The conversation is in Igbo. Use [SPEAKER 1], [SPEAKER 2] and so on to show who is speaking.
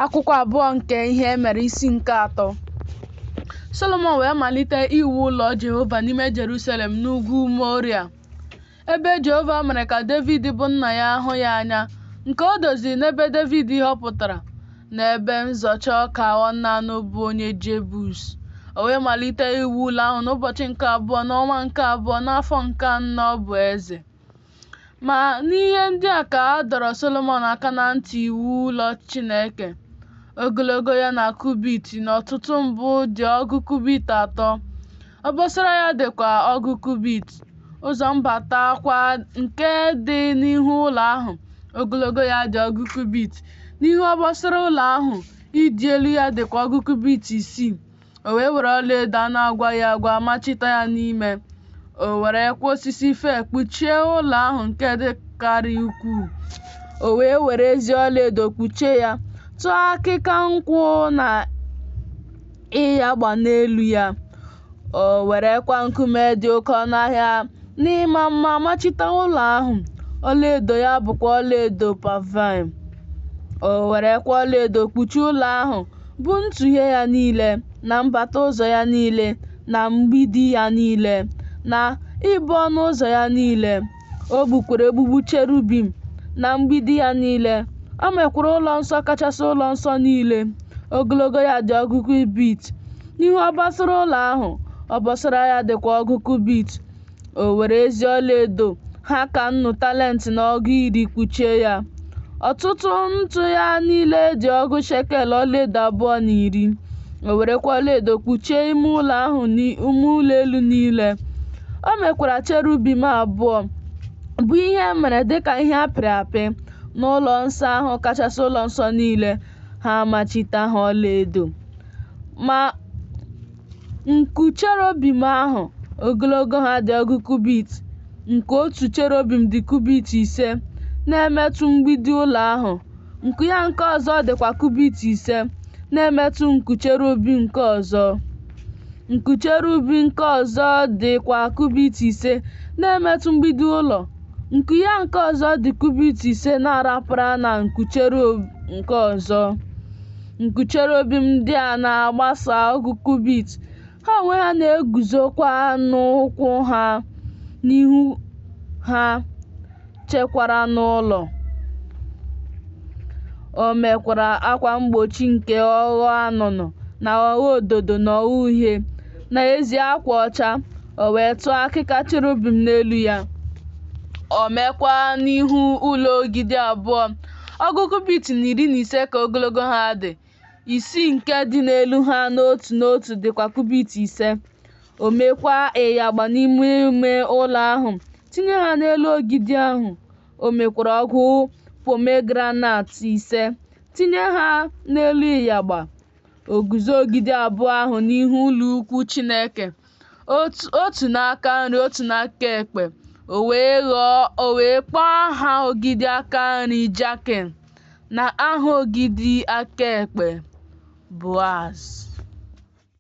[SPEAKER 1] Akwụkwọ abụọ nke ihe e mere isi nke atọ. Solomọn wee malite iwu ụlọ Jehova n'ime Jerusalem n'ugwu Moria, ebe Jehova mere ka Devid bụ nna ya hụ ya anya, nke o doziri n'ebe Devid họpụtara, n'ebe nzọcha ọka Ornan bụ onye Jebus. O wee malite iwu ụlọ ahụ n'ụbọchị nke abụọ n'ọnwa nke abụọ n'afọ nke anọ bụ eze. Ma n'ihe ndị a ka a dọrọ Solomọn aka na ntị iwu ụlọ Chineke. Ogologo ya na kubit n'ọtụtụ mbụ dị ọgụ kubit 3. Obosara ya dịkwa ọgụ kubit. Ụzọ mbata kwa nke dị n'ihu ụlọ ahụ, ogologo ya dị ọgụ kubit. N'ihu obosara ụlọ ahụ, ịdị elu ya dịkwa ọgụ kubit 6. O wee were ọlaedo a na-agwaghị agwa machita ya n'ime. O werekwa osisi fir kpuchie ụlọ ahụ nke dịkarị ukwuu. O wee were ezi ọlaedo kpuchie ya, tụọ akịka nkwụ na ịyagba n'elu ya. O werekwa nkume dị oke ọnụahịa n'ịma mma machita ụlọ ahụ. Ọlaedo ya bụkwa ọlaedo Parvaim. O werekwa ọlaedo kpuchie ụlọ ahụ, bụ ntụghe ya niile, na mbata ụzọ ya niile, na mgbidi ya niile, na ibo ọnụ ụzọ ya niile. O gbukwara egbugbu cherubim na mgbidi ya niile. O mekwara ụlọ nsọ kachasị ụlọ nsọ niile. Ogologo ya dị ọgụ kubit. N'ihu obosara ụlọ ahụ, obosara ya dịkwa ọgụ kubit. O were ezi ọlaedo ha ka nnu talenti na ọgụ 10 kpuchie ya. Ọtụtụ ntụ ya niile dị ọgụ shekel ọlaedo 210. O werekwa ọlaedo kpuchie ime ụlọ ahụ ime ụlọ elu niile. O mekwara cherubim abụọ, bụ ihe mere dịka ihe apịrị apị, n'ụlọ nsọ ahụ kachasị ụlọ nsọ niile. Ha machita ha ọlaedo. Ma nku cherubim ahụ, ogologo ha dị ọgụ kubit. Nke otu cherubim dị kubit 5 na-emetụ mgbidi ụlọ ahụ. Nku ya nke ọzọ dịkwa kubit 5 na-emetụ nku cherubim nke ọzọ. Nku cherubim nke ọzọ dịkwa kubit 5 na-emetụ mgbidi ụlọ. Nku ya nke ọzọ dị kubit 5 na-arapara na nku cherub nke ọzọ. Nku cherubim ndị a na-agbasa ọgụ kubit. Ha onwe ha na-eguzokwa n'ụkwụ ha n'ihu ha chekwara n'ụlọ. O mekwara akwa mgbochi nke ọghọ anụnụ na ọghọ ododo na ọghọ uhie na ezi akwa ọcha. O wee tụọ akịka cherubim n'elu ya. O mekwa n'ihu ụlọ ogidi abụọ. Ọgụ kubit 15 ka ogologo ha dị. 6 nke dị n'elu ha n'otu n'otu dịkwa kubit 5. O mekwa ịyagba n'ime ime ụlọ ahụ, tinye ha n'elu ogidi ahụ. O mekwara ọgụ pomegranate 5, tinye ha n'elu ịyagba. O guzo ogidi abụọ ahụ n'ihu ụlọ ukwu Chineke, otu n'aka nri otu n'aka ekpe. O wee kpọọ aha ogidi aka nri Jakin, na aha ogidi aka ekpe Boaz.